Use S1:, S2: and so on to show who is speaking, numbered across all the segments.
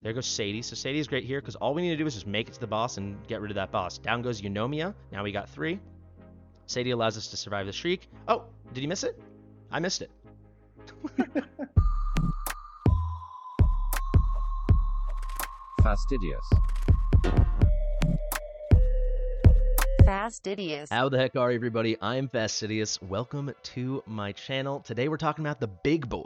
S1: There goes Sadie. So Sadie is great here because all we need to do is just make it to the boss and get rid of that boss. Down goes Eunomia. Now we got 3. Sadie allows us to survive the shriek. Oh, did you miss it? I missed it.
S2: Fastidious.
S3: Fastidious.
S1: How the heck are everybody? I'm Fastidious. Welcome to my channel. Today we're talking about the big boy.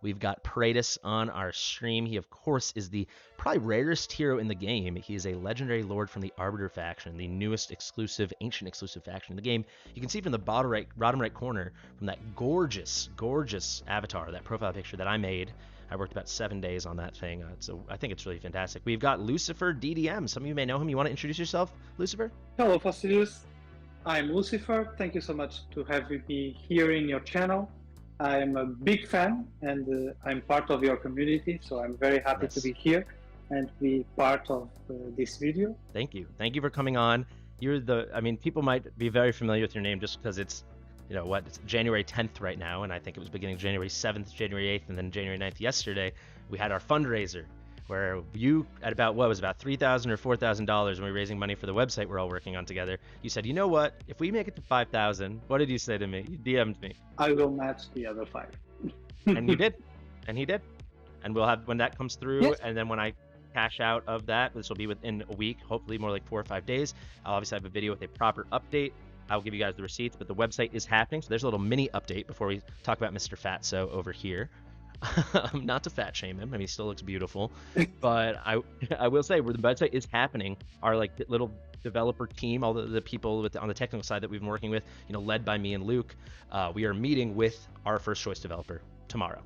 S1: We've got Pratus on our stream. He, of course, is the probably rarest hero in the game. He is a legendary lord from the Arbiter faction, the newest exclusive, ancient exclusive faction in the game. You can see from the bottom right corner, from that gorgeous, gorgeous avatar, that profile picture that I made. I worked about 7 days on that thing, so I think it's really fantastic. We've got Lucifer DDM. Some of you may know him. You want to introduce yourself, Lucifer?
S4: Hello, Fastidious. I'm Lucifer. Thank you so much to have me here in your channel. I'm a big fan, and I'm part of your community, so I'm very happy to be here and be part of this video.
S1: Thank you. Thank you for coming on. People might be very familiar with your name just because it's, it's January 10th right now, and I think it was beginning January 7th, January 8th, and then January 9th yesterday. We had our fundraiser where you, at about $3,000 or $4,000 when we were raising money for the website we're all working on together, you said, you know what, if we make it to 5,000, what did you say to me? You DM'd me.
S4: I will match the other 5.
S1: And you did. And he did. And we'll have, when that comes through,
S4: yes.
S1: And then when I cash out of that, this will be within a week, hopefully more like 4 or 5 days, I'll obviously have a video with a proper update. I'll give you guys the receipts, but the website is happening. So there's a little mini update before we talk about Mr. Fatso over here. Not to fat shame him. I mean, he still looks beautiful, but I will say where the website is happening, our like little developer team, all the people on the technical side that we've been working with, led by me and Luke, we are meeting with our first choice developer tomorrow.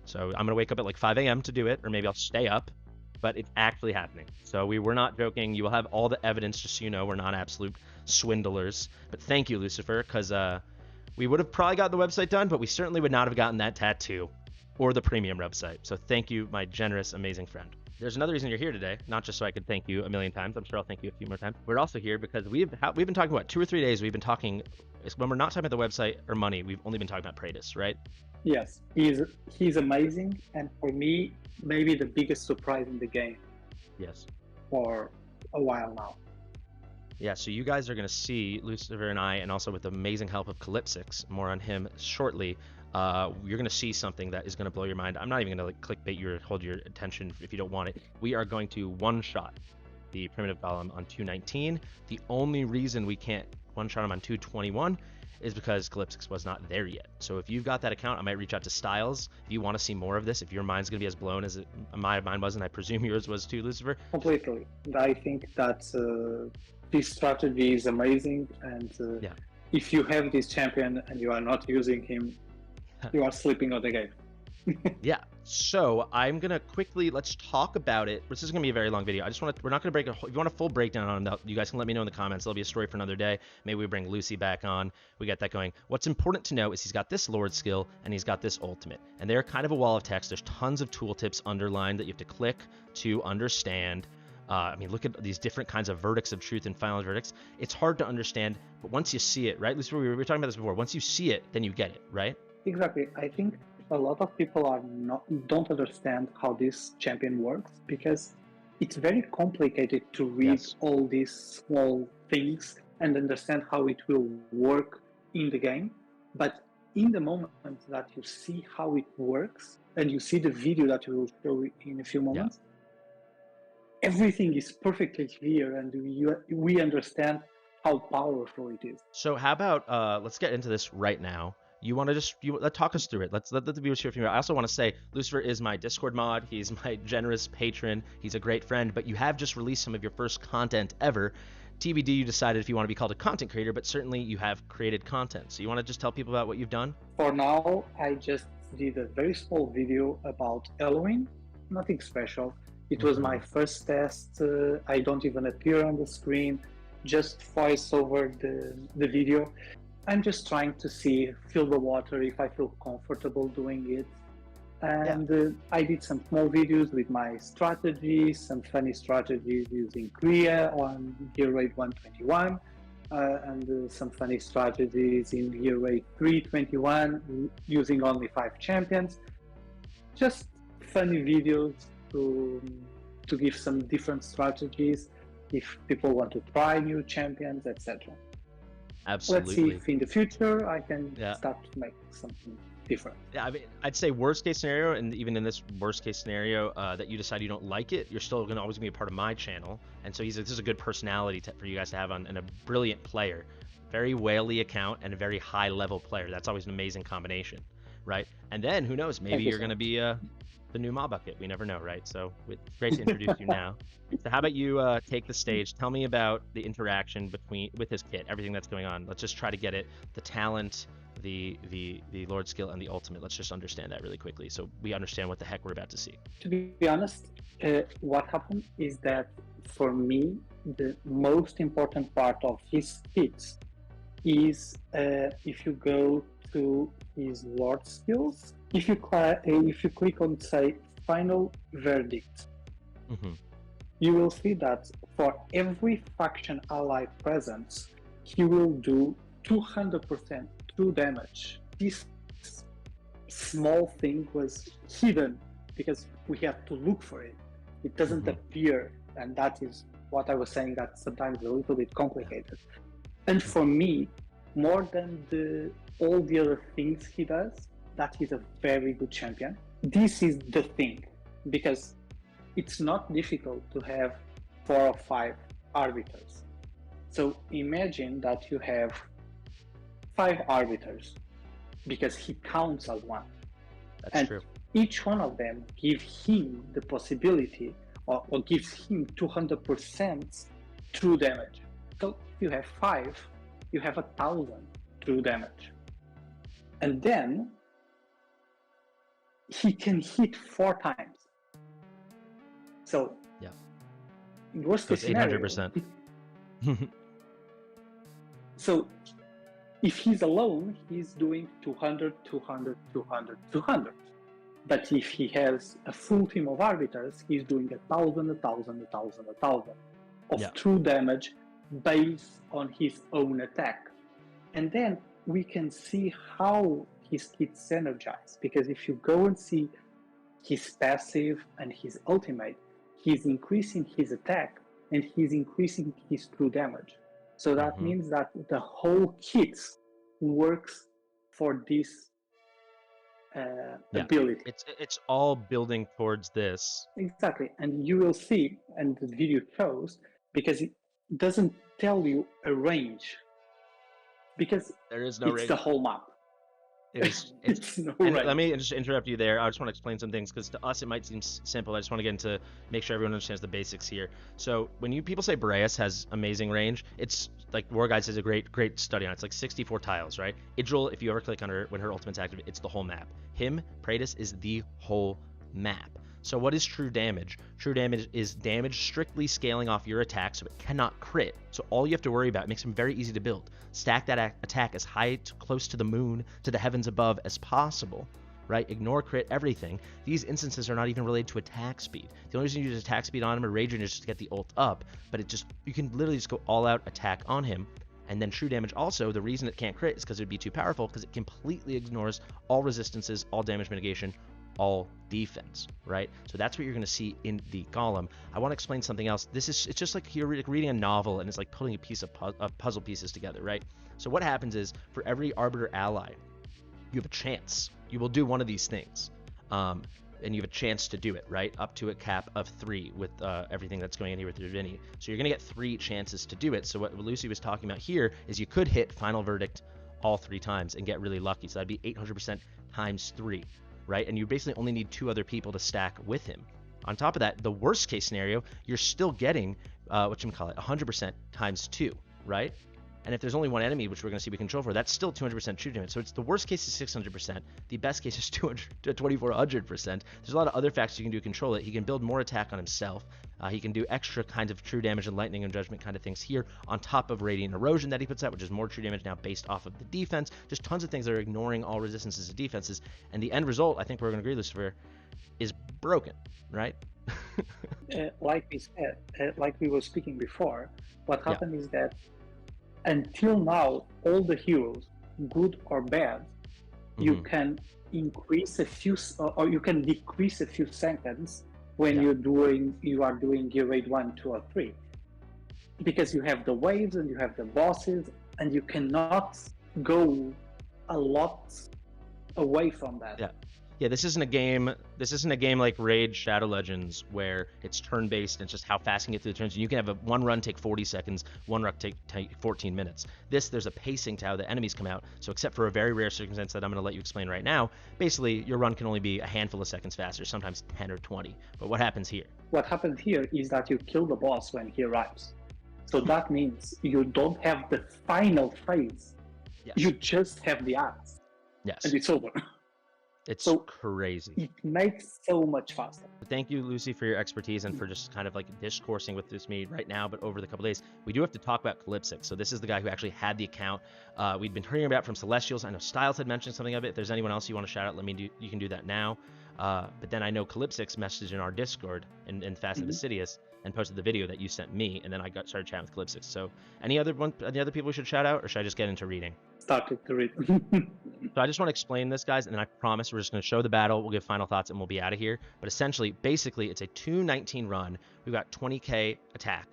S1: So I'm gonna wake up at like 5 a.m. to do it, or maybe I'll stay up, but it's actually happening. So we're not joking. You will have all the evidence, just so you know, we're not absolute swindlers. But thank you, Lucifer, because we would have probably got the website done, but we certainly would not have gotten that tattoo or the premium website. So thank you, my generous, amazing friend. There's another reason you're here today, not just so I could thank you a million times. I'm sure I'll thank you a few more times. We're also here because we've been talking about 2 or 3 days. We've been talking, when we're not talking about the website or money, we've only been talking about Pratus, right?
S4: Yes, he's amazing, and for me, maybe the biggest surprise in the game.
S1: Yes. For
S4: a while now.
S1: Yeah, so you guys are going to see Lucifer and I, and also with the amazing help of Calypsix, more on him shortly, you're going to see something that is going to blow your mind. I'm not even going to clickbait you or hold your attention if you don't want it. We are going to one-shot the Primitive Golem on 219. The only reason we can't one-shot him on 221 is because Calypsix was not there yet. So if you've got that account, I might reach out to Styles. If you want to see more of this, if your mind's going to be as blown as my mind was, and I presume yours was too, Lucifer.
S4: Completely. I think that this strategy is amazing, and if you have this champion and you are not using him, you are sleeping on the game.
S1: Yeah, so I'm gonna quickly, let's talk about it. This is gonna be a very long video. We're not gonna break if you want a full breakdown on that, you guys can let me know in the comments. There'll be a story for another day. Maybe we bring Lucy back on. We got that going. What's important to know is he's got this Lord skill and he's got this ultimate, and they're kind of a wall of text. There's tons of tooltips underlined that you have to click to understand. Look at these different kinds of verdicts of truth and final verdicts. It's hard to understand, but once you see it, right? Lucifer, we were talking about this before. Once you see it, then you get it, right?
S4: Exactly. I think a lot of people don't understand how this champion works, because it's very complicated to read all these small things and understand how it will work in the game. But in the moment that you see how it works, and you see the video that we will show in a few moments, everything is perfectly clear, and we understand how powerful it is.
S1: So how about let's get into this right now. You want to talk us through it. Let's let the viewers hear from you. I also want to say Lucifer is my Discord mod. He's my generous patron. He's a great friend, but you have just released some of your first content ever. TBD, you decided if you want to be called a content creator, but certainly you have created content. So you want to just tell people about what you've done?
S4: For now, I just did a very small video about Halloween. Nothing special. It was my first test. I don't even appear on the screen, just voice over the video. I'm just trying to feel the water, if I feel comfortable doing it. And I did some small videos with my strategies, some funny strategies using Kriya on Gear Rate 121, and some funny strategies in Gear Rate 321 using only 5 champions. Just funny videos to to give some different strategies if people want to try new champions, etc.
S1: Absolutely.
S4: Let's see if in the future I can
S1: Yeah.
S4: start to make something different.
S1: Yeah, I mean, I'd say worst case scenario, and even in this worst case scenario, that you decide you don't like it, you're still going to always be a part of my channel. And so this is a good personality for you guys to have on, and a brilliant player, very whaley account and a very high level player. That's always an amazing combination, right? And then who knows, maybe you're going to be the new Ma Bucket. We never know, right? So it's great to introduce you now. So how about you take the stage? Tell me about the interaction with his kit, everything that's going on. Let's just try to get it, the talent, the Lord skill, and the ultimate. Let's just understand that really quickly so we understand what the heck we're about to see.
S4: To be honest, what happened is that for me, the most important part of his kits is if you go to his Lord skills, if you click on, say, final verdict, you will see that for every faction ally present, he will do 200% true damage. This small thing was hidden because we have to look for it. It doesn't appear, and that is what I was saying, that sometimes a little bit complicated. And for me, more than all the other things he does, that he's a very good champion. This is the thing, because it's not difficult to have 4 or 5 arbiters. So imagine that you have 5 arbiters, because he counts as one.
S1: That's true.
S4: Each one of them gives him the possibility, or gives him 200% true damage. So if you have 5, you have 1,000 true damage. And then he can hit 4 times. So
S1: yeah,
S4: worst case scenario,
S1: 800%.
S4: So if he's alone, he's doing 200, 200, 200, 200. But if he has a full team of arbiters, he's doing 1,000, 1,000, 1,000, 1,000 of true damage based on his own attack. And then we can see how his kits synergize, because if you go and see his passive and his ultimate, he's increasing his attack and he's increasing his true damage. So that means that the whole kit works for this ability.
S1: It's all building towards this.
S4: Exactly. And you will see, and the video shows, because it doesn't tell you a range, because
S1: there is no range.
S4: It's the whole map.
S1: It's
S4: no
S1: range.
S4: range.
S1: Let me just interrupt you there. I just want to explain some things, because to us it might seem simple. I just want to get into, make sure everyone understands the basics here. So when people say Pratus has amazing range, it's like War Guides has a great study on it. It's like 64 tiles, right? Idril, if you ever click on her when her ultimate's active, it's the whole map. Him, Pratus, is the whole map. So what is true damage? True damage is damage strictly scaling off your attack, so it cannot crit. So all you have to worry about, it makes him very easy to build. Stack that attack as high close to the moon, to the heavens above as possible, right? Ignore crit, everything. These instances are not even related to attack speed. The only reason you use attack speed on him or Raging is just to get the ult up, but you can literally just go all out attack on him. And then true damage also, the reason it can't crit is because it would be too powerful, because it completely ignores all resistances, all damage mitigation, all defense, right? So that's what you're going to see in the golem. I want to explain something else. It's just like you're reading a novel, and it's like putting a piece of puzzle pieces together, right? So what happens is, for every arbiter ally, you have a chance. You will do one of these things, and you have a chance to do it, right? Up to a cap of 3 with everything that's going in here with your divinity. So you're going to get 3 chances to do it. So what Lucy was talking about here is you could hit final verdict all 3 times and get really lucky. So that'd be 800% times 3. Right? And you basically only need 2 other people to stack with him. On top of that, the worst case scenario, you're still getting, 100% times 2, right? And if there's only one enemy, which we're going to see we control for, that's still 200% true damage. So it's the worst case is 600%. The best case is 2400%. There's a lot of other factors you can do to control it. He can build more attack on himself. He can do extra kinds of true damage and lightning and judgment kind of things here on top of radiant erosion that he puts out, which is more true damage now based off of the defense. Just tons of things that are ignoring all resistances and defenses. And the end result, I think we're going to agree, Lucifer, is broken, right?
S4: Like we said, like we were speaking before, what happened is that until now, all the heroes, good or bad, you can increase a few, or you can decrease a few seconds when you are doing gear raid 1, 2, or 3, because you have the waves and you have the bosses, and you cannot go a lot away from that.
S1: Yeah, this isn't a game. This isn't a game like Raid Shadow Legends where it's turn-based and it's just how fast you can get through the turns. And you can have one run take 40 seconds, one run take 14 minutes. There's a pacing to how the enemies come out. So except for a very rare circumstance that I'm going to let you explain right now, basically your run can only be a handful of seconds faster, sometimes 10 or 20. But what happens here?
S4: What happens here is that you kill the boss when he arrives. So that means you don't have the final phase.
S1: Yes.
S4: You just have the axe.
S1: Yes.
S4: And it's over.
S1: It's
S4: so
S1: crazy.
S4: It makes so much faster.
S1: Thank you, Lucy, for your expertise and for just kind of like discoursing with this me right now, but over the couple days. We do have to talk about Calypsix. So this is the guy who actually had the account. We'd been hearing about from Celestials. I know Styles had mentioned something of it. If there's anyone else you want to shout out, you can do that now. But then I know Calypsix messaged in our Discord in Fast The Fastidious and posted the video that you sent me, and then I started chatting with Calypsix. So any other people we should shout out, or should I just get into reading?
S4: Started to read.
S1: So I just want to explain this, guys, and then I promise we're just going to show the battle, we'll give final thoughts, and we'll be out of here. But essentially, basically, it's a 219 run. We've got 20k attack.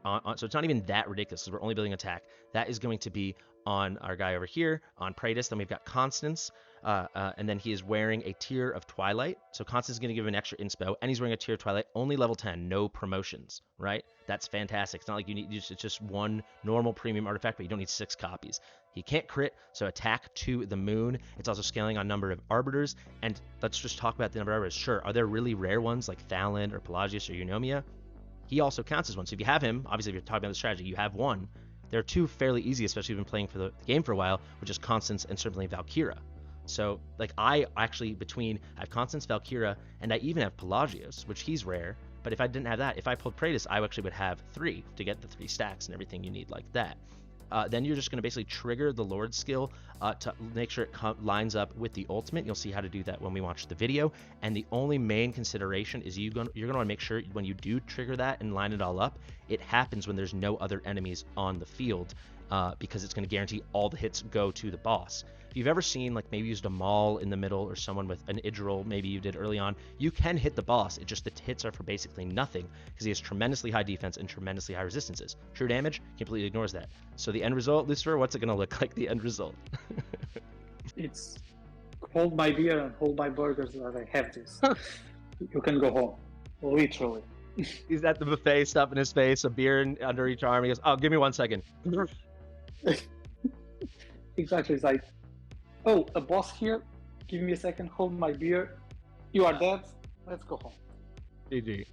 S1: So it's not even that ridiculous, because we're only building attack. That is going to be on our guy over here, on Pratus. Then we've got Constance, and then he is wearing a tier of Twilight. So Constance is going to give him an extra inspo, and he's wearing a tier of Twilight, only level 10, no promotions, right? That's fantastic. It's not like it's just one normal premium artifact, but you don't need 6 copies. He can't crit, so attack to the moon. It's also scaling on number of arbiters, and let's just talk about the number of arbiters. Sure, are there really rare ones like Thalen or Pelagius or Eunomia? He also counts as one. So if you have him, obviously if you're talking about the strategy, you have one. There are 2 fairly easy, especially if you've been playing for the game for a while, which is Constance and certainly Valkyra. So like I actually have Constance, Valkyra, and I even have Pelagius, which he's rare. But if I didn't have that, if I pulled Pratus, I actually would have 3 to get the 3 stacks and everything you need like that. Then you're just going to basically trigger the Lord skill to make sure it lines up with the ultimate. You'll see how to do that when we watch the video. And the only main consideration is you're going to want to make sure when you do trigger that and line it all up, it happens when there's no other enemies on the field, because it's going to guarantee all the hits go to the boss. If you've ever seen, like maybe used a Maul in the middle or someone with an Idril, maybe you did early on, you can hit the boss. It just the hits are for basically nothing because he has tremendously high defense and tremendously high resistances. True damage completely ignores that. So the end result, Lucifer, what's it going to look like, the end result?
S4: It's hold my beer and hold my burgers that I have this. You can go home, literally.
S1: He's at the buffet, stuff in his face, a beer under each arm. He goes, oh, give me 1 second.
S4: Exactly. It's like, oh, a boss here, give me a second, hold my beer. You are dead, let's go home.
S1: GG.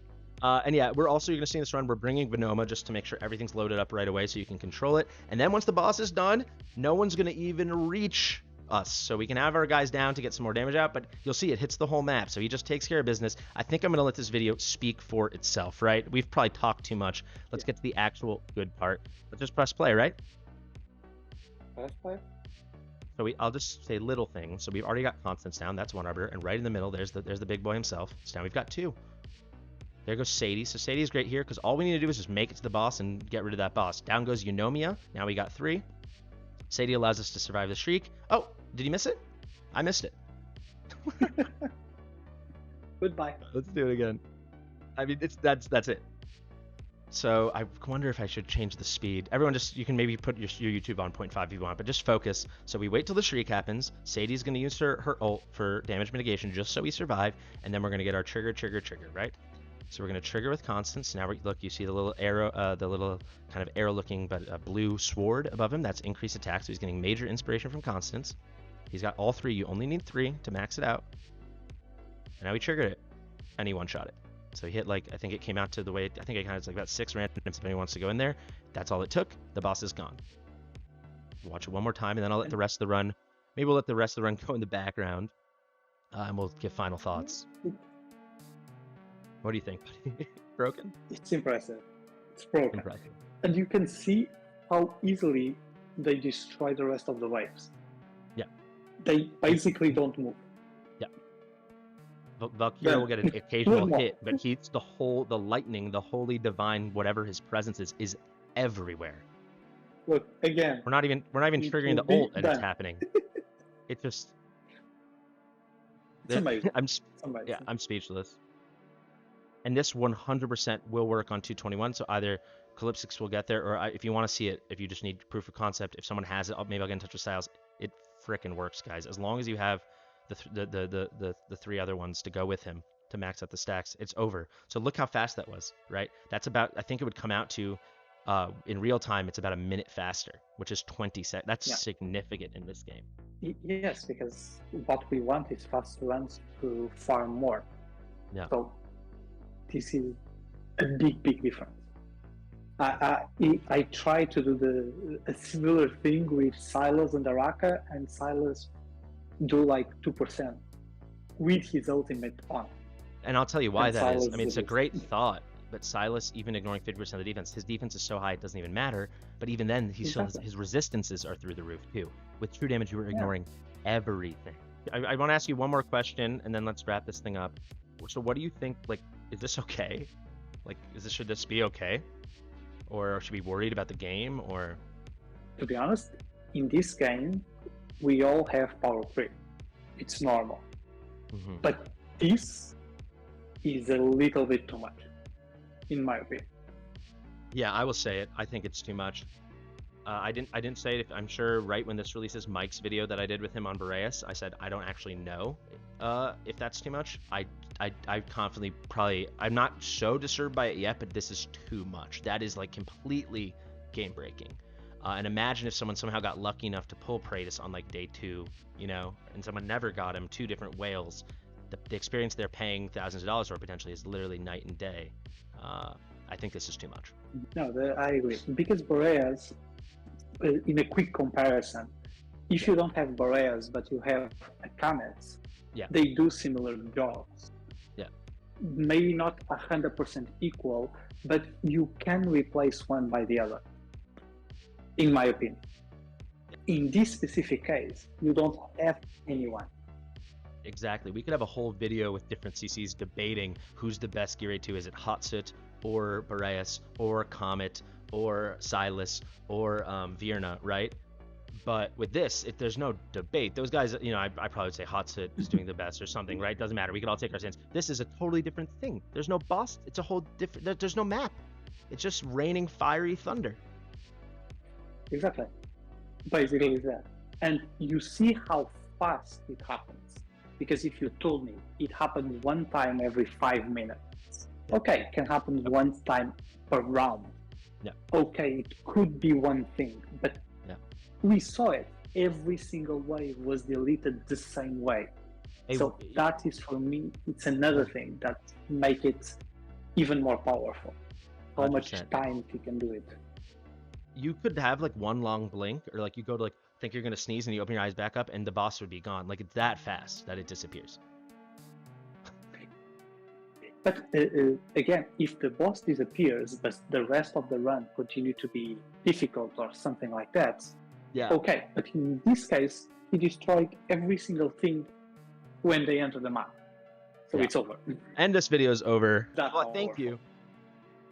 S1: And yeah, we're also, you're going to see in this run, we're bringing Venoma just to make sure everything's loaded up right away so you can control it. And then once the boss is done, no one's going to even reach us. So we can have our guys down to get some more damage out, but you'll see it hits the whole map. So he just takes care of business. I think I'm going to let this video speak for itself, right? We've probably talked too much. Let's get to the actual good part. Let's just press play, right?
S4: Press play?
S1: So I'll just say little things. So we've already got Constance down. That's one arbiter. And right in the middle, there's the big boy himself. So now we've got 2. There goes Sadie. So Sadie is great here because all we need to do is just make it to the boss and get rid of that boss. Down goes Eunomia. Now we got 3. Sadie allows us to survive the shriek. Oh, did he miss it? I missed it.
S4: Goodbye.
S1: Let's do it again. I mean, that's it. So I wonder if I should change the speed. Everyone you can maybe put your YouTube on 0.5 if you want, but just focus. So we wait till the shriek happens. Sadie's going to use her ult for damage mitigation just so we survive. And then we're going to get our trigger, right? So we're going to trigger with Constance. Now look, you see the little arrow, the little kind of arrow looking but blue sword above him. That's increased attack. So he's getting major inspiration from Constance. He's got all 3. You only need 3 to max it out. And now we triggered it. And he one-shot it. So he hit, like, I think it came out to the way, I think it kind of like about 6 randoms if anyone wants to go in there. That's all it took. The boss is gone. Watch it one more time, and then I'll let the rest of the run, maybe we'll let the rest of the run go in the background, and we'll give final thoughts. What do you think, buddy? Broken?
S4: It's impressive. It's broken.
S1: Impressive.
S4: And you can see how easily they destroy the rest of the waves.
S1: Yeah.
S4: They basically don't move.
S1: Valkyra will get an occasional hit, but he's the lightning, the holy divine, whatever his presence is everywhere.
S4: Look, again.
S1: We're not even triggering the ult and it's happening. It just
S4: it's amazing.
S1: I'm speechless. And this 100% will work on 221. So either Calypsix will get there, or if you want to see it, if you just need proof of concept, if someone has it, maybe I'll get in touch with Styles. It frickin' works, guys. As long as you have the three other ones to go with him to max out the stacks, it's over. So look how fast that was, right? That's about, I think it would come out to, in real time, it's about a minute faster, which is 20 seconds. That's significant in this game.
S4: Yes, because what we want is fast runs to farm more.
S1: Yeah.
S4: So this is a big difference. I try to do a similar thing with Silas and Araka, and Silas do like 2% with his ultimate on.
S1: And I'll tell you why that is. I mean, it's a great thought, but Silas, even ignoring 50% of the defense, his defense is so high it doesn't even matter. But even then, his resistances are through the roof too. With true damage, you were ignoring everything. I want to ask you one more question, and then let's wrap this thing up. So what do you think, like, is this okay? Like, should this be okay? Or should we be worried about the game? Or,
S4: to be honest, in this game, we all have power creep. It's normal. Mm-hmm. But this is a little bit too much, in my opinion.
S1: Yeah, I will say it. I think it's too much. I didn't say it. I'm sure right when this releases, Mike's video that I did with him on Pratus, I said I don't actually know if that's too much. I confidently probably, I'm not so disturbed by it yet, but this is too much. That is like completely game breaking. And imagine if someone somehow got lucky enough to pull Pratus on like day 2, you know, and someone never got him, 2 different whales. The experience they're paying thousands of dollars for potentially is literally night and day. I think this is too much.
S4: No, I agree. Because Boreas, in a quick comparison, if you don't have Boreas but you have Comets, they do similar jobs.
S1: Yeah.
S4: Maybe not 100% equal, but you can replace one by the other, in my opinion. In this specific case, you don't have anyone.
S1: Exactly. We could have a whole video with different CCs debating who's the best Gear 2. Is it Hotsut or Boreas or Comet or Silas or Vierna, right? But with this, there's no debate. Those guys, you know, I probably would say Hotsut is doing the best or something, right? Doesn't matter. We could all take our stance. This is a totally different thing. There's no boss. It's a whole different. There's no map. It's just raining fiery thunder.
S4: Exactly. Basically that. And you see how fast it happens. Because if you told me it happened one time every 5 minutes, okay, it can happen one time per round.
S1: Yeah.
S4: Okay, it could be one thing, but we saw it. Every single wave was deleted the same way. So that is, for me, it's another thing that make it even more powerful. How 100%. Much time you can do it.
S1: You could have like one long blink, or like you go to like think you're gonna sneeze and you open your eyes back up and the boss would be gone. Like it's that fast that it disappears.
S4: But again, if the boss disappears but the rest of the run continue to be difficult or something like that, okay. But in this case, he destroyed every single thing when they enter the map, so it's over.
S1: And this video is over. Well, thank you.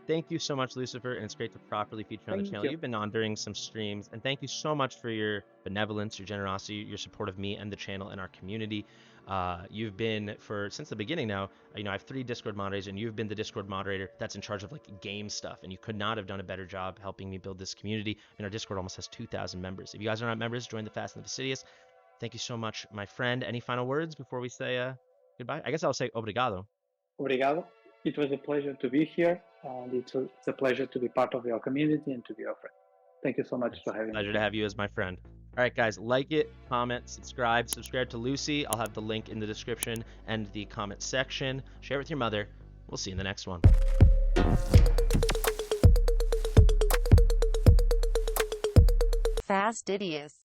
S1: Thank you so much, Lucifer, and it's great to properly feature on the channel. You've been on during some streams, and thank you so much for your benevolence, your generosity, your support of me and the channel and our community. You've been, since the beginning now, you know, I have 3 Discord moderators, and you've been the Discord moderator that's in charge of like game stuff, and you could not have done a better job helping me build this community. And our Discord almost has 2,000 members. If you guys are not members, join the Fast and the Fastidious. Thank you so much, my friend. Any final words before we say goodbye? I guess I'll say obrigado.
S4: Obrigado. It was a pleasure to be here, and it's a pleasure to be part of your community and to be your friend. Thank you so much for having me.
S1: Pleasure to have you as my friend. All right, guys, like it, comment, subscribe to Lucy. I'll have the link in the description and the comment section. Share it with your mother. We'll see you in the next one.
S2: Fastidious.